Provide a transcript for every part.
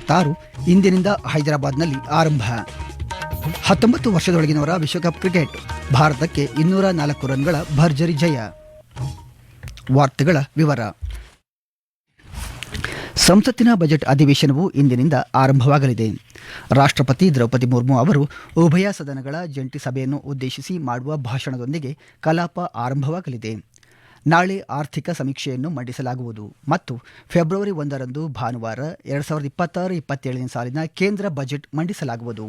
2026 ಇಂದಿನಿಂದ ಹೈದರಾಬಾದ್ನಲ್ಲಿ ಆರಂಭ. 19 ವರ್ಷದೊಳಗಿನವರ ವಿಶ್ವಕಪ್ ಕ್ರಿಕೆಟ್, ಭಾರತಕ್ಕೆ 204 ರನ್ಗಳ ಭರ್ಜರಿ ಜಯ. ವಾರ್ತೆಗಳ ವಿವರ. ಸಂಸತ್ತಿನ ಬಜೆಟ್ ಅಧಿವೇಶನವು ಇಂದಿನಿಂದ ಆರಂಭವಾಗಲಿದೆ. ರಾಷ್ಟ್ರಪತಿ ದ್ರೌಪದಿ ಮುರ್ಮು ಅವರು ಉಭಯ ಸದನಗಳ ಜಂಟಿ ಸಭೆಯನ್ನು ಉದ್ದೇಶಿಸಿ ಮಾಡುವ ಭಾಷಣದೊಂದಿಗೆ ಕಲಾಪ ಆರಂಭವಾಗಲಿದೆ. ನಾಳೆ ಆರ್ಥಿಕ ಸಮೀಕ್ಷೆಯನ್ನು ಮಂಡಿಸಲಾಗುವುದು ಮತ್ತು ಫೆಬ್ರವರಿ 1ರಂದು ಭಾನುವಾರ 2026-27ನೇ ಸಾಲಿನ ಕೇಂದ್ರ ಬಜೆಟ್ ಮಂಡಿಸಲಾಗುವುದು.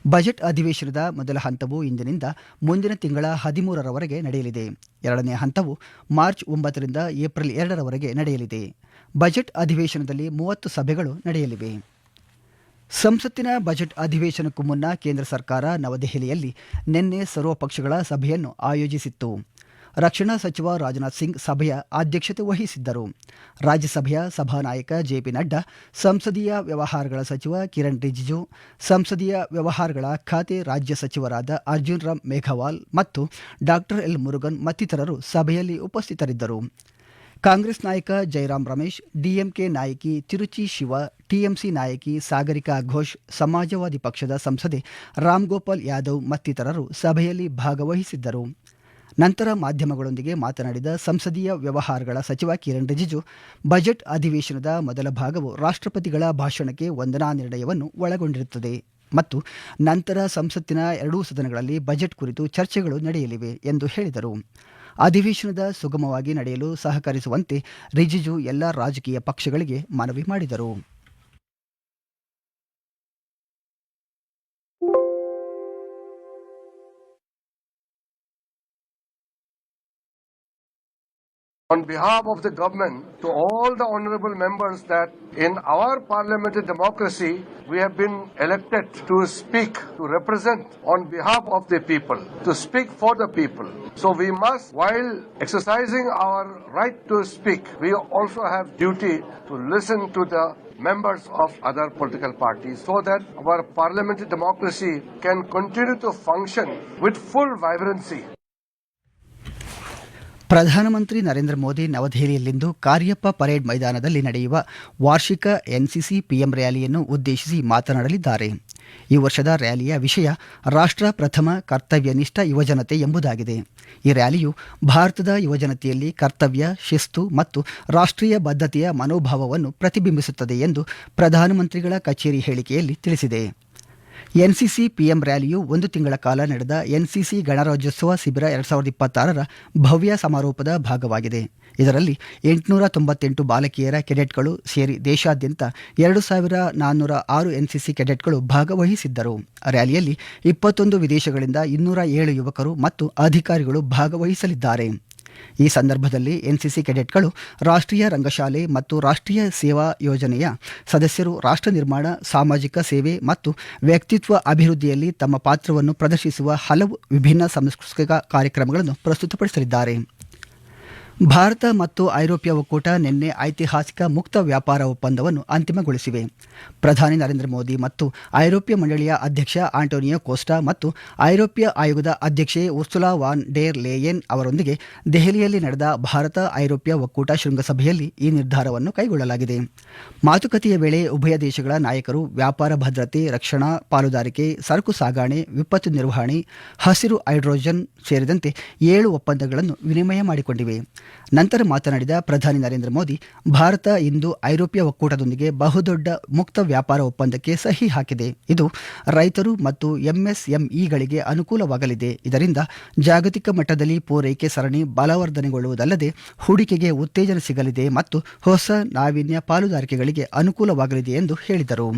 ಬಜೆಟ್ ಅಧಿವೇಶನದ ಮೊದಲ ಹಂತವು ಇಂದಿನಿಂದ ಮುಂದಿನ ತಿಂಗಳ 13ರವರೆಗೆ ನಡೆಯಲಿದೆ. ಎರಡನೇ ಹಂತವು ಮಾರ್ಚ್ 9ರಿಂದ ಏಪ್ರಿಲ್ 2ರವರೆಗೆ ನಡೆಯಲಿದೆ. ಬಜೆಟ್ ಅಧಿವೇಶನದಲ್ಲಿ 30 ಸಭೆಗಳು ನಡೆಯಲಿವೆ. ಸಂಸತ್ತಿನ ಬಜೆಟ್ ಅಧಿವೇಶನಕ್ಕೂ ಮುನ್ನ ಕೇಂದ್ರ ಸರ್ಕಾರ ನವದೆಹಲಿಯಲ್ಲಿ ನಿನ್ನೆ ಸರ್ವಪಕ್ಷಗಳ ಸಭೆಯನ್ನು ಆಯೋಜಿಸಿತ್ತು. ರಕ್ಷಣಾ ಸಚಿವ ರಾಜನಾಥ್ ಸಿಂಗ್ ಸಭೆಯ ಅಧ್ಯಕ್ಷತೆ ವಹಿಸಿದ್ದರು. ರಾಜ್ಯಸಭೆಯ ಸಭಾನಾಯಕ ಜೆಪಿ ನಡ್ಡಾ, ಸಂಸದೀಯ ವ್ಯವಹಾರಗಳ ಸಚಿವ ಕಿರಣ್ ರಿಜಿಜು, ಸಂಸದೀಯ ವ್ಯವಹಾರಗಳ ಖಾತೆ ರಾಜ್ಯ ಸಚಿವರಾದ ಅರ್ಜುನ್ ರಾಮ್ ಮೇಘವಾಲ್ ಮತ್ತು ಡಾಕ್ಟರ್ ಎಲ್ ಮುರುಗನ್ ಮತ್ತಿತರರು ಸಭೆಯಲ್ಲಿ ಉಪಸ್ಥಿತರಿದ್ದರು. ಕಾಂಗ್ರೆಸ್ ನಾಯಕ ಜೈರಾಮ್ ರಮೇಶ್, ಡಿಎಂಕೆ ನಾಯಕಿ ತಿರುಚಿ ಶಿವ, ಟಿಎಂಸಿ ನಾಯಕಿ ಸಾಗರಿಕಾ ಘೋಷ್, ಸಮಾಜವಾದಿ ಪಕ್ಷದ ಸಂಸದೆ ರಾಮ್ಗೋಪಾಲ್ ಯಾದವ್ ಮತ್ತಿತರರು ಸಭೆಯಲ್ಲಿ ಭಾಗವಹಿಸಿದ್ದರು. ನಂತರ ಮಾಧ್ಯಮಗಳೊಂದಿಗೆ ಮಾತನಾಡಿದ ಸಂಸದೀಯ ವ್ಯವಹಾರಗಳ ಸಚಿವ ಕಿರಣ್ ರಿಜಿಜು, ಬಜೆಟ್ ಅಧಿವೇಶನದ ಮೊದಲ ಭಾಗವು ರಾಷ್ಟ್ರಪತಿಗಳ ಭಾಷಣಕ್ಕೆ ವಂದನಾ ನಿರ್ಣಯವನ್ನು ಒಳಗೊಂಡಿರುತ್ತದೆ ಮತ್ತು ನಂತರ ಸಂಸತ್ತಿನ ಎರಡೂ ಸದನಗಳಲ್ಲಿ ಬಜೆಟ್ ಕುರಿತು ಚರ್ಚೆಗಳು ನಡೆಯಲಿವೆ ಎಂದು ಹೇಳಿದರು. ಅಧಿವೇಶನದ ಸುಗಮವಾಗಿ ನಡೆಯಲು ಸಹಕರಿಸುವಂತೆ ರಿಜಿಜು ಎಲ್ಲ ರಾಜಕೀಯ ಪಕ್ಷಗಳಿಗೆ ಮನವಿ ಮಾಡಿದರು. On behalf of the government, to all the honorable members, that in our parliamentary democracy, we have been elected to speak, to represent on behalf of the people, to speak for the people. So we must, while exercising our right to speak, we also have duty to listen to the members of other political parties so that our parliamentary democracy can continue to function with full vibrancy. ಪ್ರಧಾನಮಂತ್ರಿ ನರೇಂದ್ರ ಮೋದಿ ನವದೆಹಲಿಯಲ್ಲಿಂದು Cariappa parade ಮೈದಾನದಲ್ಲಿ ನಡೆಯುವ ವಾರ್ಷಿಕ NCC PM ರ್ಯಾಲಿಯನ್ನು ಉದ್ದೇಶಿಸಿ ಮಾತನಾಡಲಿದ್ದಾರೆ. ಈ ವರ್ಷದ ರ್ಯಾಲಿಯ ವಿಷಯ ರಾಷ್ಟ್ರ ಪ್ರಥಮ ಕರ್ತವ್ಯನಿಷ್ಠ ಯುವಜನತೆ ಎಂಬುದಾಗಿದೆ. ಈ ರ್ಯಾಲಿಯು ಭಾರತದ ಯುವಜನತೆಯಲ್ಲಿ ಕರ್ತವ್ಯ, ಶಿಸ್ತು ಮತ್ತು ರಾಷ್ಟ್ರೀಯ ಬದ್ಧತೆಯ ಮನೋಭಾವವನ್ನು ಪ್ರತಿಬಿಂಬಿಸುತ್ತದೆ ಎಂದು ಪ್ರಧಾನಮಂತ್ರಿಗಳ ಕಚೇರಿ ಹೇಳಿಕೆಯಲ್ಲಿ ತಿಳಿಸಿದೆ. ಎನ್ಸಿಸಿ ಪಿಎಂ ರ್ಯಾಲಿಯು 1 ತಿಂಗಳ ಕಾಲ ನಡೆದ ಎನ್ಸಿಸಿ ಗಣರಾಜ್ಯೋತ್ಸವ ಶಿಬಿರ 2026ರ ಭವ್ಯ ಸಮಾರೋಪದ ಭಾಗವಾಗಿದೆ. ಇದರಲ್ಲಿ 898 ಬಾಲಕಿಯರ ಕೆಡೆಟ್ಗಳು ಸೇರಿ ದೇಶಾದ್ಯಂತ 2406 ಎನ್ಸಿಸಿ ಕೆಡೆಟ್ಗಳು ಭಾಗವಹಿಸಿದ್ದರು. ರ್ಯಾಲಿಯಲ್ಲಿ 21 ವಿದೇಶಗಳಿಂದ 207 ಯುವಕರು ಮತ್ತು ಅಧಿಕಾರಿಗಳು ಭಾಗವಹಿಸಲಿದ್ದಾರೆ. ಈ ಸಂದರ್ಭದಲ್ಲಿ ಎನ್ಸಿಸಿ ಕೆಡೆಟ್ಗಳು ರಾಷ್ಟ್ರೀಯ ರಂಗಶಾಲೆ ಮತ್ತು ರಾಷ್ಟ್ರೀಯ ಸೇವಾ ಯೋಜನೆಯ ಸದಸ್ಯರು ರಾಷ್ಟ್ರ ನಿರ್ಮಾಣ, ಸಾಮಾಜಿಕ ಸೇವೆ ಮತ್ತು ವ್ಯಕ್ತಿತ್ವ ಅಭಿವೃದ್ಧಿಯಲ್ಲಿ ತಮ್ಮ ಪಾತ್ರವನ್ನು ಪ್ರದರ್ಶಿಸುವ ಹಲವು ವಿಭಿನ್ನ ಸಾಂಸ್ಕೃತಿಕ ಕಾರ್ಯಕ್ರಮಗಳನ್ನು ಪ್ರಸ್ತುತಪಡಿಸಲಿದ್ದಾರೆ. ಭಾರತ ಮತ್ತು ಐರೋಪ್ಯ ಒಕ್ಕೂಟ ನಿನ್ನೆ ಐತಿಹಾಸಿಕ ಮುಕ್ತ ವ್ಯಾಪಾರ ಒಪ್ಪಂದವನ್ನು ಅಂತಿಮಗೊಳಿಸಿವೆ. ಪ್ರಧಾನಿ ನರೇಂದ್ರ ಮೋದಿ ಮತ್ತು ಐರೋಪ್ಯ ಮಂಡಳಿಯ ಅಧ್ಯಕ್ಷ ಆಂಟೋನಿಯೋ ಕೋಸ್ಟಾ ಮತ್ತು ಐರೋಪ್ಯ ಆಯೋಗದ ಅಧ್ಯಕ್ಷೆ ಉರ್ಸುಲಾ ವಾನ್ ಡೇರ್ ಲೇಯೆನ್ ಅವರೊಂದಿಗೆ ದೆಹಲಿಯಲ್ಲಿ ನಡೆದ ಭಾರತ ಐರೋಪ್ಯ ಒಕ್ಕೂಟ ಶೃಂಗಸಭೆಯಲ್ಲಿ ಈ ನಿರ್ಧಾರವನ್ನು ಕೈಗೊಳ್ಳಲಾಗಿದೆ. ಮಾತುಕತೆಯ ವೇಳೆ ಉಭಯ ದೇಶಗಳ ನಾಯಕರು ವ್ಯಾಪಾರ ಭದ್ರತೆ, ರಕ್ಷಣಾ ಪಾಲುದಾರಿಕೆ, ಸರಕು ಸಾಗಣೆ, ವಿಪತ್ತು ನಿರ್ವಹಣೆ, ಹಸಿರು ಹೈಡ್ರೋಜನ್ ಸೇರಿದಂತೆ 7 ಒಪ್ಪಂದಗಳನ್ನು ವಿನಿಮಯ ಮಾಡಿಕೊಂಡಿವೆ. ನಂತರ ಮಾತನಾಡಿದ ಪ್ರಧಾನಿ ನರೇಂದ್ರ ಮೋದಿ, ಭಾರತ ಇಂದು ಐರೋಪ್ಯ ಒಕ್ಕೂಟದೊಂದಿಗೆ ಬಹುದೊಡ್ಡ ಮುಕ್ತ ವ್ಯಾಪಾರ ಒಪ್ಪಂದಕ್ಕೆ ಸಹಿ ಹಾಕಿದೆ. ಇದು ರೈತರು ಮತ್ತು ಎಂಎಸ್ಎಂಇಗಳಿಗೆ ಅನುಕೂಲವಾಗಲಿದೆ. ಇದರಿಂದ ಜಾಗತಿಕ ಮಟ್ಟದಲ್ಲಿ ಪೂರೈಕೆ ಸರಣಿ ಬಲವರ್ಧನೆಗೊಳ್ಳುವುದಲ್ಲದೆ ಹೂಡಿಕೆಗೆ ಉತ್ತೇಜನ ಸಿಗಲಿದೆ ಮತ್ತು ಹೊಸ ನಾವೀನ್ಯ ಪಾಲುದಾರಿಕೆಗಳಿಗೆ ಅನುಕೂಲವಾಗಲಿದೆ ಎಂದು ಹೇಳಿದರು.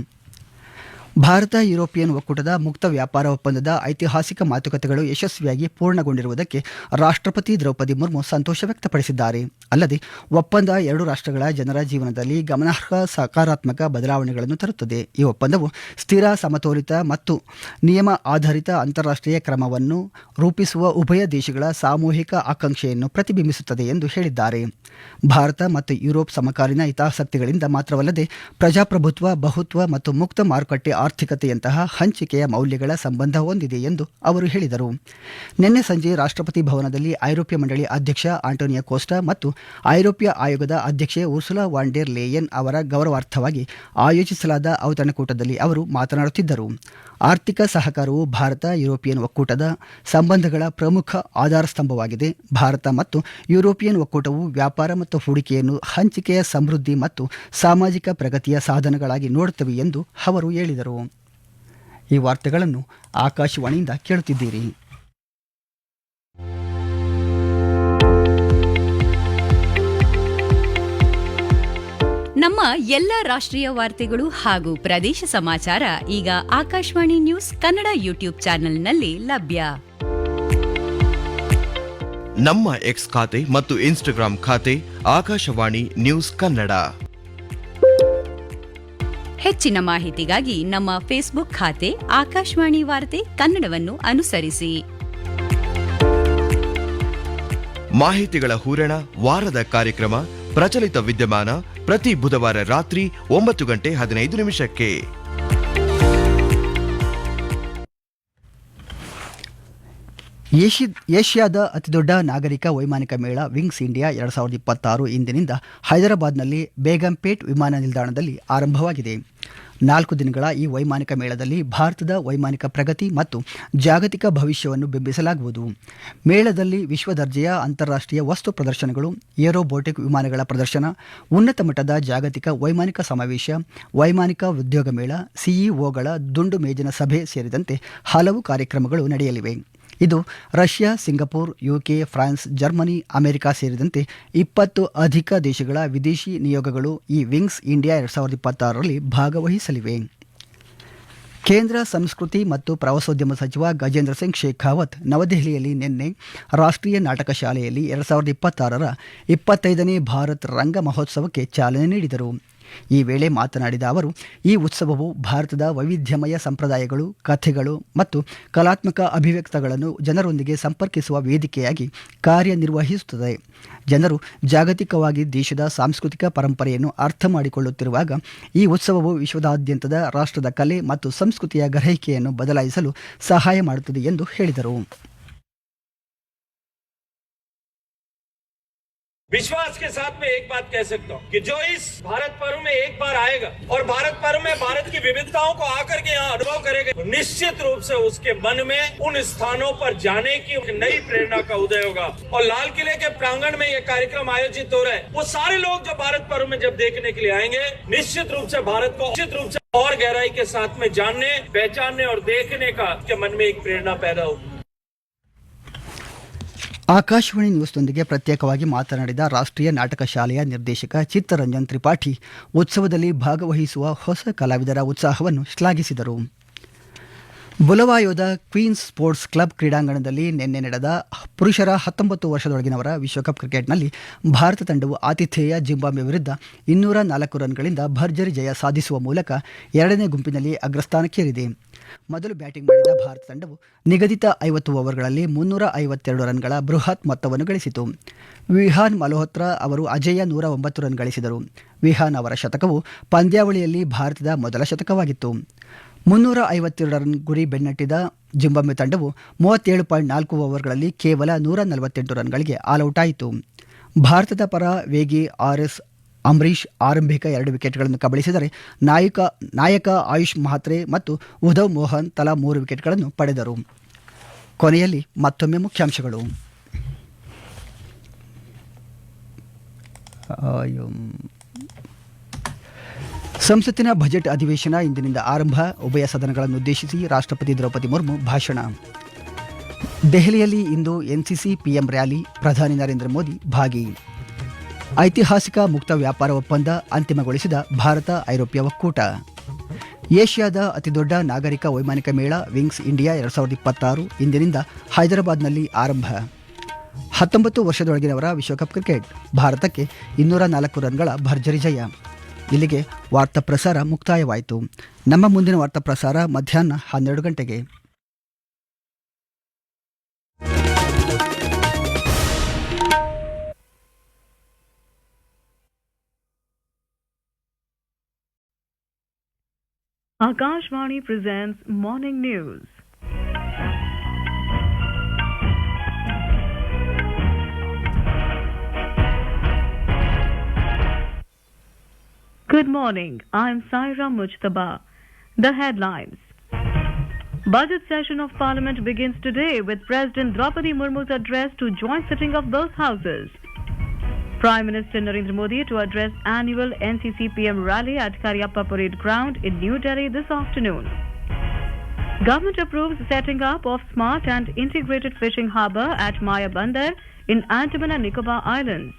ಭಾರತ ಯುರೋಪಿಯನ್ ಒಕ್ಕೂಟದ ಮುಕ್ತ ವ್ಯಾಪಾರ ಒಪ್ಪಂದದ ಐತಿಹಾಸಿಕ ಮಾತುಕತೆಗಳು ಯಶಸ್ವಿಯಾಗಿ ಪೂರ್ಣಗೊಂಡಿರುವುದಕ್ಕೆ ರಾಷ್ಟ್ರಪತಿ ದ್ರೌಪದಿ ಮುರ್ಮು ಸಂತೋಷ ವ್ಯಕ್ತಪಡಿಸಿದ್ದಾರೆ. ಅಲ್ಲದೆ ಒಪ್ಪಂದ 2 ರಾಷ್ಟ್ರಗಳ ಜನರ ಜೀವನದಲ್ಲಿ ಗಮನಾರ್ಹ ಸಕಾರಾತ್ಮಕ ಬದಲಾವಣೆಗಳನ್ನು ತರುತ್ತದೆ. ಈ ಒಪ್ಪಂದವು ಸ್ಥಿರ, ಸಮತೋಲಿತ ಮತ್ತು ನಿಯಮ ಆಧಾರಿತ ಅಂತಾರಾಷ್ಟ್ರೀಯ ಕ್ರಮವನ್ನು ರೂಪಿಸುವ ಉಭಯ ದೇಶಗಳ ಸಾಮೂಹಿಕ ಆಕಾಂಕ್ಷೆಯನ್ನು ಪ್ರತಿಬಿಂಬಿಸುತ್ತದೆ ಎಂದು ಹೇಳಿದ್ದಾರೆ. ಭಾರತ ಮತ್ತು ಯುರೋಪ್ ಸಮಕಾಲೀನ ಹಿತಾಸಕ್ತಿಗಳಿಂದ ಮಾತ್ರವಲ್ಲದೆ ಪ್ರಜಾಪ್ರಭುತ್ವ, ಬಹುತ್ವ ಮತ್ತು ಮುಕ್ತ ಮಾರುಕಟ್ಟೆ ಆರ್ಥಿಕತೆಯಂತಹ ಹಂಚಿಕೆಯ ಮೌಲ್ಯಗಳ ಸಂಬಂಧ ಹೊಂದಿದೆ ಎಂದು ಅವರು ಹೇಳಿದರು. ನಿನ್ನೆ ಸಂಜೆ ರಾಷ್ಟ್ರಪತಿ ಭವನದಲ್ಲಿ ಐರೋಪ್ಯ ಮಂಡಳಿ ಅಧ್ಯಕ್ಷ ಆಂಟೋನಿಯೋ ಕೋಸ್ಟಾ ಮತ್ತು ಐರೋಪ್ಯ ಆಯೋಗದ ಅಧ್ಯಕ್ಷೆ ಉರ್ಸುಲಾ ವಾನ್ ಡೆರ್ ಲೇಯನ್ ಅವರ ಗೌರವಾರ್ಥವಾಗಿ ಆಯೋಜಿಸಲಾದ ಔತಣಕೂಟದಲ್ಲಿ ಅವರು ಮಾತನಾಡುತ್ತಿದ್ದರು. ಆರ್ಥಿಕ ಸಹಕಾರವು ಭಾರತ ಯುರೋಪಿಯನ್ ಒಕ್ಕೂಟದ ಸಂಬಂಧಗಳ ಪ್ರಮುಖ ಆಧಾರ ಸ್ತಂಭವಾಗಿದೆ. ಭಾರತ ಮತ್ತು ಯುರೋಪಿಯನ್ ಒಕ್ಕೂಟವು ವ್ಯಾಪಾರ ಮತ್ತು ಹೂಡಿಕೆಯನ್ನು ಹಂಚಿಕೆಯ ಸಮೃದ್ಧಿ ಮತ್ತು ಸಾಮಾಜಿಕ ಪ್ರಗತಿಯ ಸಾಧನಗಳಾಗಿ ನೋಡುತ್ತವೆ ಎಂದು ಅವರು ಹೇಳಿದರು. ಈ ವಾರ್ತೆಗಳನ್ನು ಆಕಾಶವಾಣಿಯಿಂದ ಕೇಳುತ್ತಿದ್ದೀರಿ. ನಮ್ಮ ಎಲ್ಲ ರಾಷ್ಟ್ರೀಯ ವಾರ್ತೆಗಳು ಹಾಗೂ ಪ್ರದೇಶ ಸಮಾಚಾರ ಈಗ ಆಕಾಶವಾಣಿ ನ್ಯೂಸ್ ಕನ್ನಡ ಯೂಟ್ಯೂಬ್ ಚಾನೆಲ್ನಲ್ಲಿ ಲಭ್ಯ. ನಮ್ಮ ಎಕ್ಸ್ ಖಾತೆ ಮತ್ತು ಇನ್ಸ್ಟಾಗ್ರಾಂ ಖಾತೆ ಆಕಾಶವಾಣಿ ನ್ಯೂಸ್ ಕನ್ನಡ. ಹೆಚ್ಚಿನ ಮಾಹಿತಿಗಾಗಿ ನಮ್ಮ ಫೇಸ್ಬುಕ್ ಖಾತೆ ಆಕಾಶವಾಣಿ ವಾರ್ತೆ ಕನ್ನಡವನ್ನು ಅನುಸರಿಸಿ. ಮಾಹಿತಿಗಳ ಹೂರಣ, ವಾರದ ಕಾರ್ಯಕ್ರಮ, ಪ್ರಚಲಿತ ವಿದ್ಯಮಾನ ಪ್ರತಿ ಬುಧವಾರ ರಾತ್ರಿ 9:15 ಏಷ್ಯಾದ ಅತಿದೊಡ್ಡ ನಾಗರಿಕ ವೈಮಾನಿಕ ಮೇಳ ವಿಂಗ್ಸ್ ಇಂಡಿಯಾ 2026 ಇಂದಿನಿಂದ ಹೈದರಾಬಾದ್ನಲ್ಲಿ ಬೇಗಂಪೇಟ್ ವಿಮಾನ ನಿಲ್ದಾಣದಲ್ಲಿ ಆರಂಭವಾಗಿದೆ. 4 ದಿನಗಳ ಈ ವೈಮಾನಿಕ ಮೇಳದಲ್ಲಿ ಭಾರತದ ವೈಮಾನಿಕ ಪ್ರಗತಿ ಮತ್ತು ಜಾಗತಿಕ ಭವಿಷ್ಯವನ್ನು ಬಿಂಬಿಸಲಾಗುವುದು. ಮೇಳದಲ್ಲಿ ವಿಶ್ವ ದರ್ಜೆಯ ಅಂತಾರಾಷ್ಟ್ರೀಯ ವಸ್ತು ಪ್ರದರ್ಶನಗಳು, ಏರೋಬೋಟಿಕ್ ವಿಮಾನಗಳ ಪ್ರದರ್ಶನ, ಉನ್ನತ ಮಟ್ಟದ ಜಾಗತಿಕ ವೈಮಾನಿಕ ಸಮಾವೇಶ, ವೈಮಾನಿಕ ಉದ್ಯೋಗ ಮೇಳ, ಸಿಇಒಗಳ ದುಂಡು ಮೇಜಿನ ಸಭೆ ಸೇರಿದಂತೆ ಹಲವು ಕಾರ್ಯಕ್ರಮಗಳು ನಡೆಯಲಿವೆ. ಇದು Russia, Singapore, UK, France, Germany, America ಸೇರಿದಂತೆ 20 ಅಧಿಕ ದೇಶಗಳ ವಿದೇಶಿ ನಿಯೋಗಗಳು ಈ ವಿಂಗ್ಸ್ ಇಂಡಿಯಾ 2026ರಲ್ಲಿ ಭಾಗವಹಿಸಲಿವೆ. ಕೇಂದ್ರ ಸಂಸ್ಕೃತಿ ಮತ್ತು ಪ್ರವಾಸೋದ್ಯಮ ಸಚಿವ ಗಜೇಂದ್ರ ಸಿಂಗ್ ಶೇಖಾವತ್ ನವದೆಹಲಿಯಲ್ಲಿ ನಿನ್ನೆ ರಾಷ್ಟ್ರೀಯ ನಾಟಕ ಶಾಲೆಯಲ್ಲಿ 2026ರ 25ನೇ ಭಾರತ್ ರಂಗ ಮಹೋತ್ಸವಕ್ಕೆ ಚಾಲನೆ ನೀಡಿದರು. ಈ ವೇಳೆ ಮಾತನಾಡಿದ ಅವರು, ಈ ಉತ್ಸವವು ಭಾರತದ ವೈವಿಧ್ಯಮಯ ಸಂಪ್ರದಾಯಗಳು, ಕಥೆಗಳು ಮತ್ತು ಕಲಾತ್ಮಕ ಅಭಿವ್ಯಕ್ತಿಗಳನ್ನು ಜನರೊಂದಿಗೆ ಸಂಪರ್ಕಿಸುವ ವೇದಿಕೆಯಾಗಿ ಕಾರ್ಯನಿರ್ವಹಿಸುತ್ತದೆ. ಜನರು ಜಾಗತಿಕವಾಗಿ ದೇಶದ ಸಾಂಸ್ಕೃತಿಕ ಪರಂಪರೆಯನ್ನು ಅರ್ಥ ಮಾಡಿಕೊಳ್ಳುತ್ತಿರುವಾಗ ಈ ಉತ್ಸವವು ವಿಶ್ವದಾದ್ಯಂತದ ರಾಷ್ಟ್ರದ ಕಲೆ ಮತ್ತು ಸಂಸ್ಕೃತಿಯ ಗ್ರಹಿಕೆಯನ್ನು ಬದಲಾಯಿಸಲು ಸಹಾಯ ಮಾಡುತ್ತದೆ ಎಂದು ಹೇಳಿದರು. विश्वास के साथ में एक बात कह सकता हूँ कि जो इस भारत पर्व में एक बार आएगा और भारत पर्व में भारत की विविधताओं को आकर के यहाँ अनुभव करेगा, तो निश्चित रूप से उसके मन में उन स्थानों पर जाने की नई प्रेरणा का उदय होगा. और लाल किले के प्रांगण में ये कार्यक्रम आयोजित हो रहा है, वो सारे लोग जो भारत पर्व में जब देखने के लिए आएंगे, निश्चित रूप से भारत को निश्चित रूप से और गहराई के साथ में जानने, पहचानने और देखने का के मन में एक प्रेरणा पैदा होगी. ಆಕಾಶವಾಣಿ ನ್ಯೂಸ್ನೊಂದಿಗೆ ಪ್ರತ್ಯೇಕವಾಗಿ ಮಾತನಾಡಿದ ರಾಷ್ಟ್ರೀಯ ನಾಟಕ ಶಾಲೆಯ ನಿರ್ದೇಶಕ ಚಿತ್ತರಂಜನ್ ತ್ರಿಪಾಠಿ ಉತ್ಸವದಲ್ಲಿ ಭಾಗವಹಿಸುವ ಹೊಸ ಕಲಾವಿದರ ಉತ್ಸಾಹವನ್ನು ಶ್ಲಾಘಿಸಿದರು. ಬುಲವಾಯೋದ ಕ್ವೀನ್ಸ್ ಸ್ಪೋರ್ಟ್ಸ್ ಕ್ಲಬ್ ಕ್ರೀಡಾಂಗಣದಲ್ಲಿ ನಿನ್ನೆ ನಡೆದ ಪುರುಷರ 19 ವರ್ಷದೊಳಗಿನವರ ವಿಶ್ವಕಪ್ ಕ್ರಿಕೆಟ್ನಲ್ಲಿ ಭಾರತ ತಂಡವು ಆತಿಥೇಯ ಜಿಂಬಾಬ್ವೆ ವಿರುದ್ಧ 204 ರನ್ಗಳಿಂದ ಭರ್ಜರಿ ಜಯ ಸಾಧಿಸುವ ಮೂಲಕ ಎರಡನೇ ಗುಂಪಿನಲ್ಲಿ ಅಗ್ರಸ್ಥಾನಕ್ಕೇರಿದೆ. ಮೊದಲು ಬ್ಯಾಟಿಂಗ್ ಮಾಡಿದ ಭಾರತ ತಂಡವು ನಿಗದಿತ 50 ಓವರ್ಗಳಲ್ಲಿ 352 ರನ್ಗಳ ಬೃಹತ್ ಮೊತ್ತವನ್ನು ಗಳಿಸಿತು. ವಿಹಾನ್ ಮಲ್ಹೋತ್ರಾ ಅವರು ಅಜೇಯ 109 ರನ್ ಗಳಿಸಿದರು. ವಿಹಾನ್ ಅವರ ಶತಕವು ಪಂದ್ಯಾವಳಿಯಲ್ಲಿ ಭಾರತದ ಮೊದಲ ಶತಕವಾಗಿತ್ತು. 352 ರನ್ ಗುರಿ ಬೆನ್ನಟ್ಟಿದ ಜಿಂಬಾಬ್ವೆ ತಂಡವು 37.4 ಓವರ್ಗಳಲ್ಲಿ ಕೇವಲ 148 ರನ್ಗಳಿಗೆ ಆಲ್ಔಟ್ ಆಯಿತು. ಭಾರತದ ಪರ ವೇಗಿ ಆರ್ಎಸ್ ಅಂಬರೀಶ್ ಆರಂಭಿಕ 2 ವಿಕೆಟ್ಗಳನ್ನು ಕಬಳಿಸಿದರೆ ನಾಯಕ ಆಯುಷ್ ಮಹಾತ್ರೆ ಮತ್ತು ಉಧವ್ ಮೋಹನ್ ತಲಾ 3 ವಿಕೆಟ್ಗಳನ್ನು ಪಡೆದರು. ಕೊನೆಯಲ್ಲಿ ಮತ್ತೊಮ್ಮೆ ಮುಖ್ಯಾಂಶಗಳು. ಸಂಸತ್ತಿನ ಬಜೆಟ್ ಅಧಿವೇಶನ ಇಂದಿನಿಂದ ಆರಂಭ. ಉಭಯ ಸದನಗಳನ್ನುದ್ದೇಶಿಸಿ ರಾಷ್ಟ್ರಪತಿ ದ್ರೌಪದಿ ಮುರ್ಮು ಭಾಷಣ. ದೆಹಲಿಯಲ್ಲಿ ಇಂದು ಎನ್ಸಿಸಿ ಪಿಎಂ ರ್ಯಾಲಿ, ಪ್ರಧಾನಿ ನರೇಂದ್ರ ಮೋದಿ ಭಾಗಿ. ಐತಿಹಾಸಿಕ ಮುಕ್ತ ವ್ಯಾಪಾರ ಒಪ್ಪಂದ ಅಂತಿಮಗೊಳಿಸಿದ ಭಾರತ ಐರೋಪ್ಯ ಒಕ್ಕೂಟ. ಏಷ್ಯಾದ ಅತಿದೊಡ್ಡ ನಾಗರಿಕ ವೈಮಾನಿಕ ಮೇಳ ವಿಂಗ್ಸ್ ಇಂಡಿಯಾ 2026 ಇಂದಿನಿಂದ ಹೈದರಾಬಾದ್ನಲ್ಲಿ ಆರಂಭ. 19 ವರ್ಷದೊಳಗಿನವರ ವಿಶ್ವಕಪ್ ಕ್ರಿಕೆಟ್, ಭಾರತಕ್ಕೆ 204 ರನ್ಗಳ ಭರ್ಜರಿ ಜಯ. ಇಲ್ಲಿಗೆ ವಾರ್ತಾ ಪ್ರಸಾರ ಮುಕ್ತಾಯವಾಯಿತು. ನಮ್ಮ ಮುಂದಿನ ವಾರ್ತಾ ಪ್ರಸಾರ ಮಧ್ಯಾಹ್ನ 12 ಗಂಟೆಗೆ. Akashvani presents Morning News. Good morning. I'm Saira Mujtaba. The headlines. Budget session of Parliament begins today with President Draupadi Murmu's address to joint sitting of both houses. Prime Minister Narendra Modi to address annual NCC PM rally at Karyappa Parade Ground in New Delhi this afternoon. Government approves setting up of smart and integrated fishing harbour at Maya Bandar in Andaman and Nicobar Islands.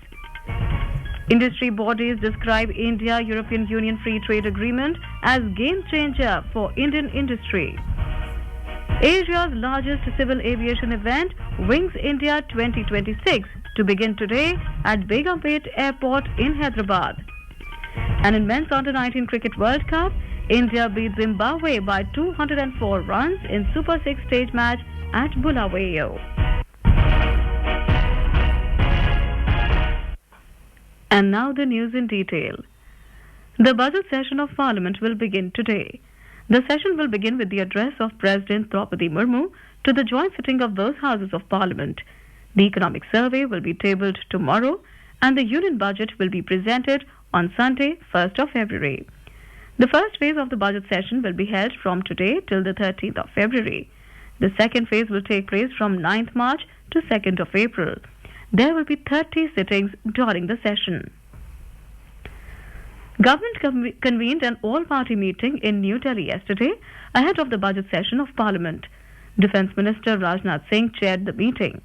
Industry bodies describe India-European Union Free Trade Agreement as game changer for Indian industry. Asia's largest civil aviation event, Wings India 2026, to begin today at Begumpet Airport in Hyderabad. And in Men's Under-19 Cricket World Cup, India beat Zimbabwe by 204 runs in Super 6 stage match at Bulawayo. And now the news in detail. The budget session of Parliament will begin today. The session will begin with the address of President Draupadi Murmu to the joint sitting of both houses of Parliament. The economic survey will be tabled tomorrow and the union budget will be presented on Sunday, 1st of February. The first phase of the budget session will be held from today till the 13th of February. The second phase will take place from 9th March to 2nd of April. There will be 30 sittings during the session. Government convened an all-party meeting in New Delhi yesterday ahead of the budget session of Parliament. Defence Minister Rajnath Singh chaired the meeting.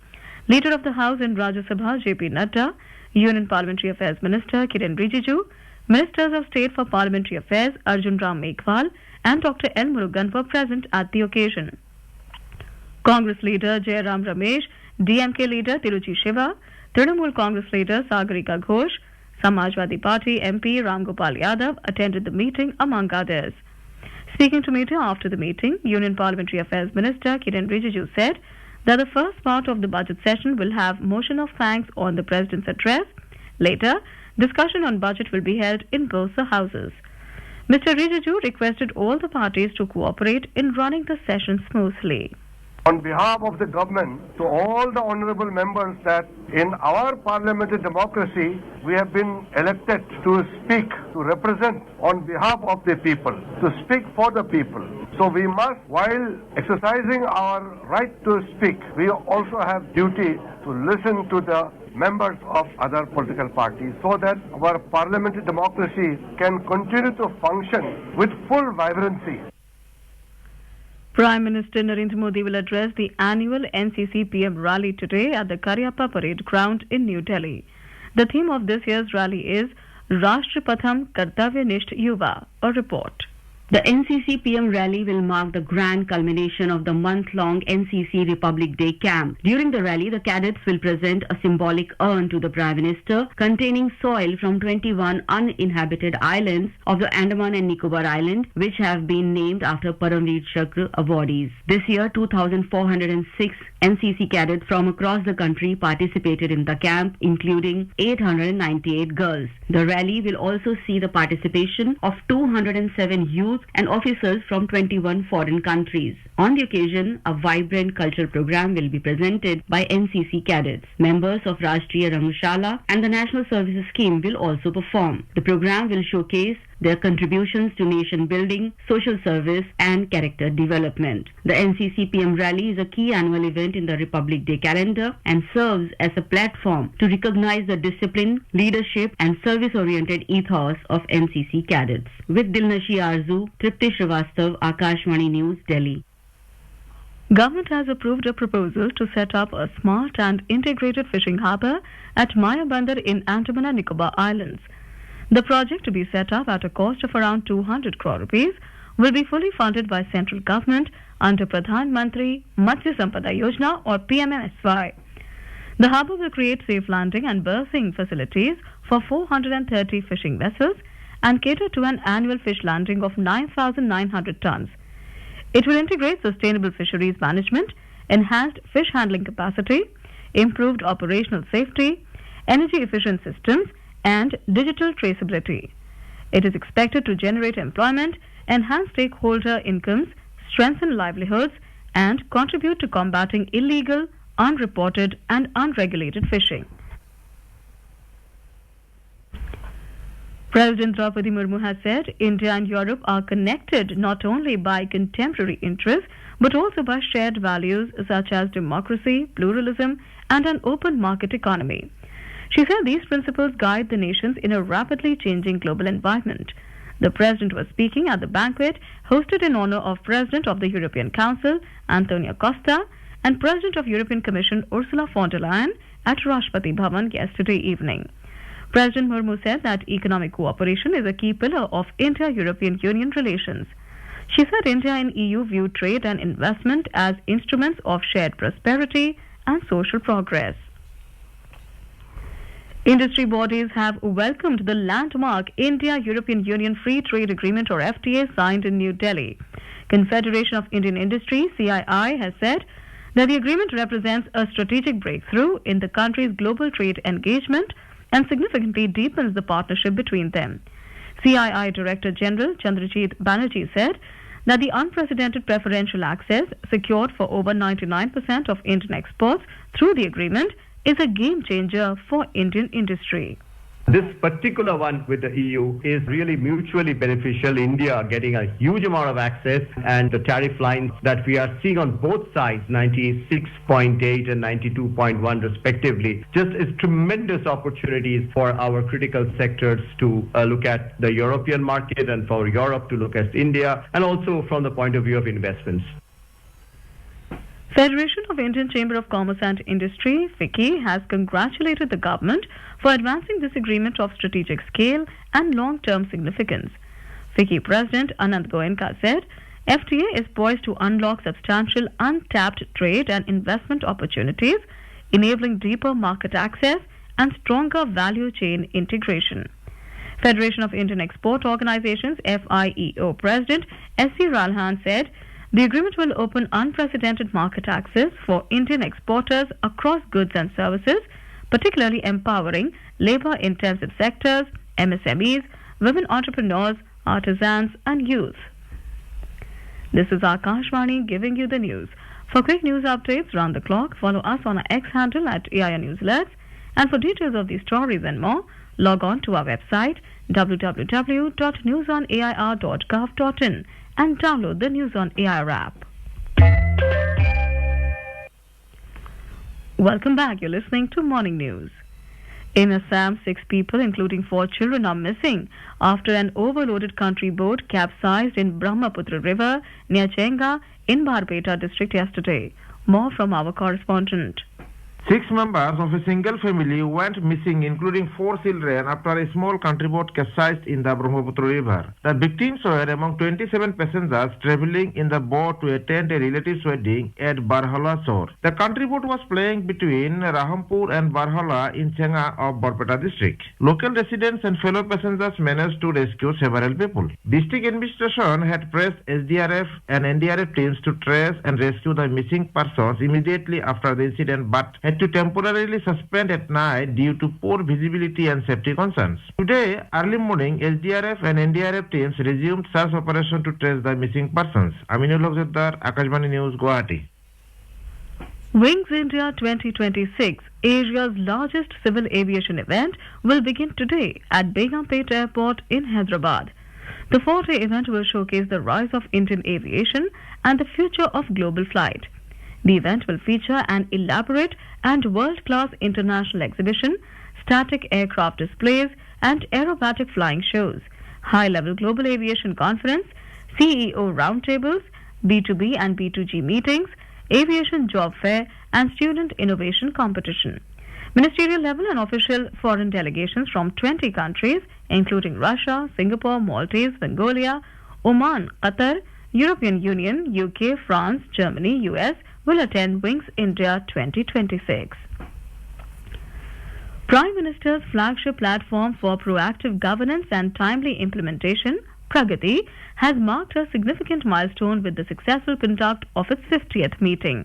Leader of the House in Rajya Sabha, J.P. Nadda, Union Parliamentary Affairs Minister Kiren Rijiju, Ministers of State for Parliamentary Affairs Arjun Ram Meghwal and Dr. L. Murugan were present at the occasion. Congress leader Jairam Ramesh, DMK leader Tiruchi Shiva, Trinamool Congress leader Sagarika Ghosh, Samajwadi Party MP Ram Gopal Yadav attended the meeting among others. Speaking to media after the meeting, Union Parliamentary Affairs Minister Kiren Rijiju said that the first part of the budget session will have motion of thanks on the President's address. Later, discussion on budget will be held in both the houses. Mr. Rijiju requested all the parties to cooperate in running the session smoothly. On behalf of the government, to all the honorable members that in our parliamentary democracy, we have been elected to speak, to represent on behalf of the people, to speak for the people. So we must, while exercising our right to speak, we also have duty to listen to the members of other political parties so that our parliamentary democracy can continue to function with full vibrancy. Prime Minister Narendra Modi will address the annual NCC PM rally today at the Karyappa Parade Ground in New Delhi. The theme of this year's rally is Rashtrapatham Kartavyanishth Yuva. A report. The NCC PM rally will mark the grand culmination of the month-long NCC Republic Day camp. During the rally, the cadets will present a symbolic urn to the Prime Minister containing soil from 21 uninhabited islands of the Andaman and Nicobar Island, which have been named after Paramveer Chakra awardees. This year, 2,406 NCC cadets from across the country participated in the camp, including 898 girls. The rally will also see the participation of 207 youth and officers from 21 foreign countries. On the occasion, a vibrant cultural program will be presented by NCC cadets. Members of Rashtriya Rangashala and the National Services Scheme will also perform. The program will showcase their contributions to nation building, social service and character development. The NCC PM rally is a key annual event in the Republic Day calendar and serves as a platform to recognize the discipline, leadership and service-oriented ethos of NCC cadets. With Dilnashi Arzu, Tripti Srivastav, Akashvani News, Delhi. Government has approved a proposal to set up a smart and integrated fishing harbour at Maya Bandar in Andaman and Nicobar Islands. The project, to be set up at a cost of around 200 crore rupees, will be fully funded by central government under Pradhan Mantri Matsya Sampada Yojana or PMMSY. The harbour will create safe landing and berthing facilities for 430 fishing vessels and cater to an annual fish landing of 9,900 tons. It will integrate sustainable fisheries management, enhanced fish handling capacity, improved operational safety, energy efficient systems and digital traceability. It is expected to generate employment enhance stakeholder incomes, strengthen livelihoods, and contribute to combating illegal, unreported, and unregulated fishing. President Draupadi Murmu has said India and Europe are connected not only by contemporary interests but also by shared values such as democracy, pluralism, and an open market economy. She said these principles guide the nations in a rapidly changing global environment. The President was speaking at the banquet hosted in honor of President of the European Council, Antonio Costa, and President of European Commission, Ursula von der Leyen, at Rashtrapati Bhavan yesterday evening. President Murmu said that economic cooperation is a key pillar of India-European Union relations. She said India and EU view trade and investment as instruments of shared prosperity and social progress. Industry bodies have welcomed the landmark India-European Union Free Trade Agreement or FTA signed in New Delhi. Confederation of Indian Industry, CII, has said that the agreement represents a strategic breakthrough in the country's global trade engagement and significantly deepens the partnership between them. CII Director General Chandrajit Banerjee said that the unprecedented preferential access secured for over 99% of Indian exports through the agreement is a game changer for Indian industry. This particular one with the EU is really mutually beneficial. India getting a huge amount of access, and the tariff lines that we are seeing on both sides, 96.8 and 92.1 respectively, just is tremendous opportunities for our critical sectors to look at the European market and for Europe to look at India, and also from the point of view of investments. Federation of Indian Chamber of Commerce and Industry, FICCI, has congratulated the government for advancing this agreement of strategic scale and long-term significance. FICCI President Anand Goenka said, FTA is poised to unlock substantial untapped trade and investment opportunities, enabling deeper market access and stronger value chain integration. Federation of Indian Export Organizations, FIEO President S.C. Ralhan said, the agreement will open unprecedented market access for Indian exporters across goods and services, particularly empowering labor-intensive sectors, MSMEs, women entrepreneurs, artisans, and youth. This is Akashvani giving you the news. For quick news updates round the clock, follow us on our X handle at AIR News Alerts. And for details of these stories and more, log on to our website www.newsonair.gov.in and download the News on AIR app. Welcome back. You're listening to Morning News. In Assam, 6 people, including 4 children, are missing after an overloaded country boat capsized in Brahmaputra River near Chenga in Barpeta district yesterday. More from our correspondent. 6 members of a single family went missing, including 4 children, after a small country boat capsized in the Brahmaputra River. The victims were among 27 passengers traveling in the boat to attend a relative's wedding at Barhala shore. The country boat was plying between Rahampur and Barhala in Chenga of Barpeta district. Local residents and fellow passengers managed to rescue several people. District administration had pressed SDRF and NDRF teams to trace and rescue the missing persons immediately after the incident, but had to temporarily suspend at night due to poor visibility and safety concerns. Today, early morning, SDRF and NDRF teams resumed search operation to trace the missing persons. Aminul Haqzadar, Akashvani News, Guwahati. Wings India 2026, Asia's largest civil aviation event, will begin today at Begumpet Airport in Hyderabad. The 4-day event will showcase the rise of Indian aviation and the future of global flight. The event will feature an elaborate and world-class international exhibition, static aircraft displays, and aerobatic flying shows, high-level global aviation conference, CEO roundtables, B2B and B2G meetings, aviation job fair, and student innovation competition. Ministerial level and official foreign delegations from 20 countries, including Russia, Singapore, Maldives, Mongolia, Oman, Qatar, European Union, UK, France, Germany, US, will attend Wings India 2026. Prime Minister's flagship platform for proactive governance and timely implementation, Pragati, has marked a significant milestone with the successful conduct of its 50th meeting.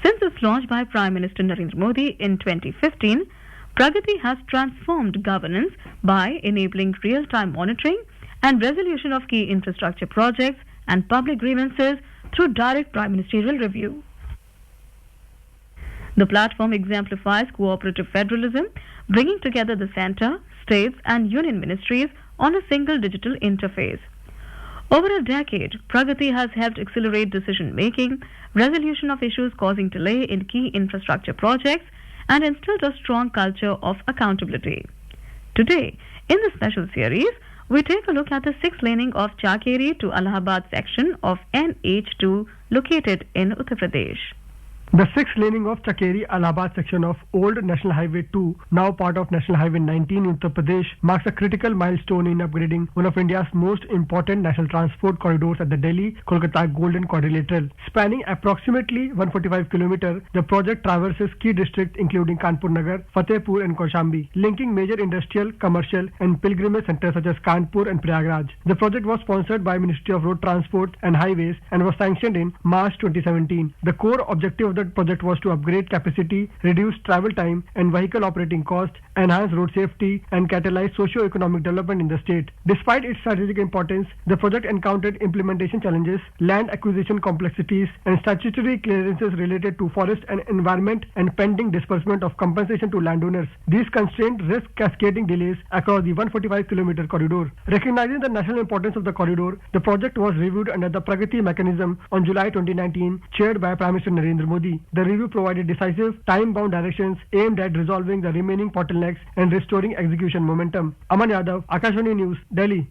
Since its launch by Prime Minister Narendra Modi in 2015, Pragati has transformed governance by enabling real-time monitoring and resolution of key infrastructure projects and public grievances through direct prime ministerial review. The platform exemplifies cooperative federalism, bringing together the centre, states and union ministries on a single digital interface. Over a decade, Pragati has helped accelerate decision-making, resolution of issues causing delay in key infrastructure projects, and instilled a strong culture of accountability. Today, in the special series, we take a look at the sixth laning of Chakeri to Allahabad section of NH2 located in Uttar Pradesh. The sixth laning of Chakeri Allahabad section of Old National Highway 2, now part of National Highway 19 in Uttar Pradesh, marks a critical milestone in upgrading one of India's most important national transport corridors at the Delhi-Kolkata Golden Quadrilateral. Spanning approximately 145 km, the project traverses key districts including Kanpur Nagar, Fatehpur and Kaushambi, linking major industrial, commercial and pilgrimage centers such as Kanpur and Prayagraj. The project was sponsored by Ministry of Road Transport and Highways and was sanctioned in March 2017. The core objective of the project was to upgrade capacity, reduce travel time and vehicle operating cost, enhance road safety and catalyze socio-economic development in the state. Despite its strategic importance, the project encountered implementation challenges, land acquisition complexities and statutory clearances related to forest and environment and pending disbursement of compensation to landowners. These constraints risk cascading delays across the 145-kilometer corridor. Recognizing the national importance of the corridor, the project was reviewed under the Pragati mechanism on July 2019, chaired by Prime Minister Narendra Modi. The review provided decisive, time-bound directions aimed at resolving the remaining bottlenecks and restoring execution momentum. Aman Yadav, Akashvani News, Delhi.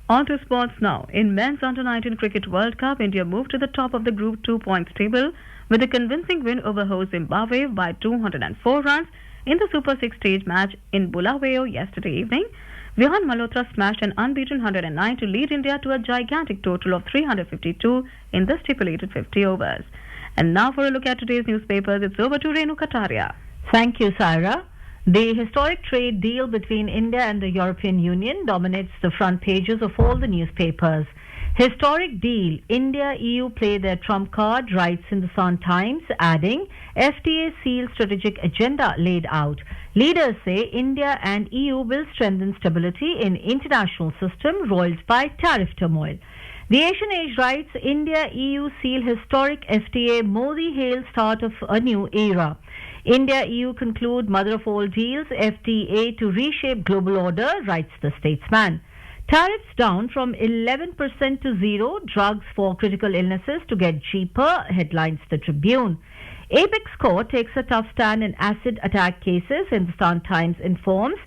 On to sports now. In men's Under-19 Cricket World Cup, India moved to the top of the Group 2 points table with a convincing win over host Zimbabwe by 204 runs in the Super 6 stage match in Bulawayo yesterday evening. Vihan Malhotra smashed an unbeaten 109 to lead India to a gigantic total of 352 in the stipulated 50 overs. And now for a look at today's newspapers, it's over to Renu Kataria. Thank you, Saira. The historic trade deal between India and the European Union dominates the front pages of all the newspapers. Historic deal, India-EU play their trump card, writes in the Sun Times, adding, FTA seals strategic agenda laid out. Leaders say India and EU will strengthen stability in international system roiled by tariff turmoil. The Asian Age writes, India-EU seal historic FTA, Modi hails start of a new era. India-EU conclude mother of all deals, FTA to reshape global order, writes the Statesman. Tariffs down from 11% to 0, drugs for critical illnesses to get cheaper, headlines the Tribune. Apex Court takes a tough stand in acid attack cases, Hindustan Times informs.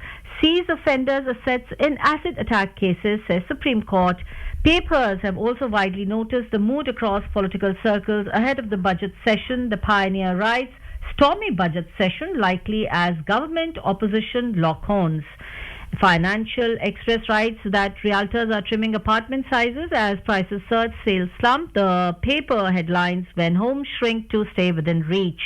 Seize offenders' assets in acid attack cases, says Supreme Court. Papers have also widely noticed the mood across political circles ahead of the budget session. The Pioneer writes, stormy budget session likely as government opposition lock horns. Financial Express writes that realtors are trimming apartment sizes as prices surge, sales slump. The paper headlines, when homes shrink to stay within reach.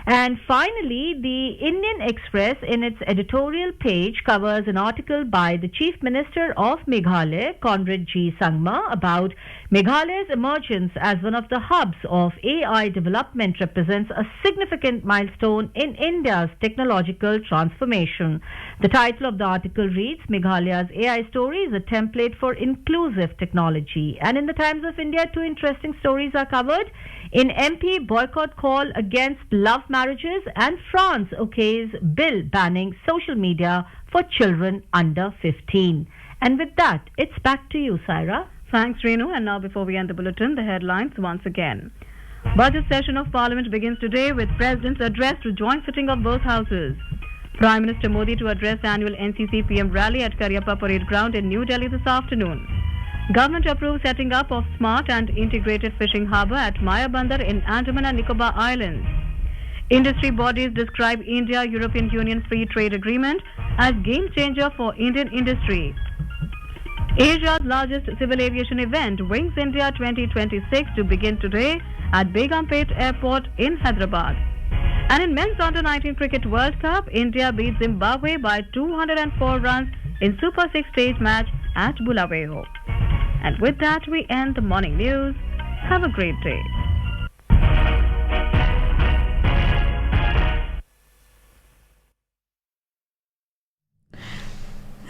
And finally, the Indian Express in its editorial page covers an article by the Chief Minister of Meghalaya, Conrad G. Sangma, about Meghalaya's emergence as one of the hubs of AI development represents a significant milestone in India's technological transformation. The title of the article reads, Meghalaya's AI story is a template for inclusive technology. And in the Times of India, two interesting stories are covered. In MP, boycott call against love marriages, and France okays bill banning social media for children under 15. And with that, it's back to you, Saira. Thanks, Renu. And now before we end the bulletin, the headlines once again. Budget session of Parliament begins today with President's address to joint sitting of both houses. Prime Minister Modi to address annual NCC PM rally at Karyappa Parade Ground in New Delhi this afternoon. Government approves setting up of smart and integrated fishing harbour at Maya Bandar in Andaman and Nicobar Islands. Industry bodies describe India-European Union Free Trade Agreement as game changer for Indian industry. Asia's largest civil aviation event, Wings India 2026, to begin today at Begumpet Airport in Hyderabad. And in men's Under-19 Cricket World Cup, India beat Zimbabwe by 204 runs in Super 6 stage match at Bulawayo. And with that, we end the morning news. Have a great day.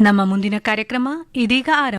ನಮ್ಮ ಮುಂದಿನ ಕಾರ್ಯಕ್ರಮ ಇದೀಗ ಆರಂಭ.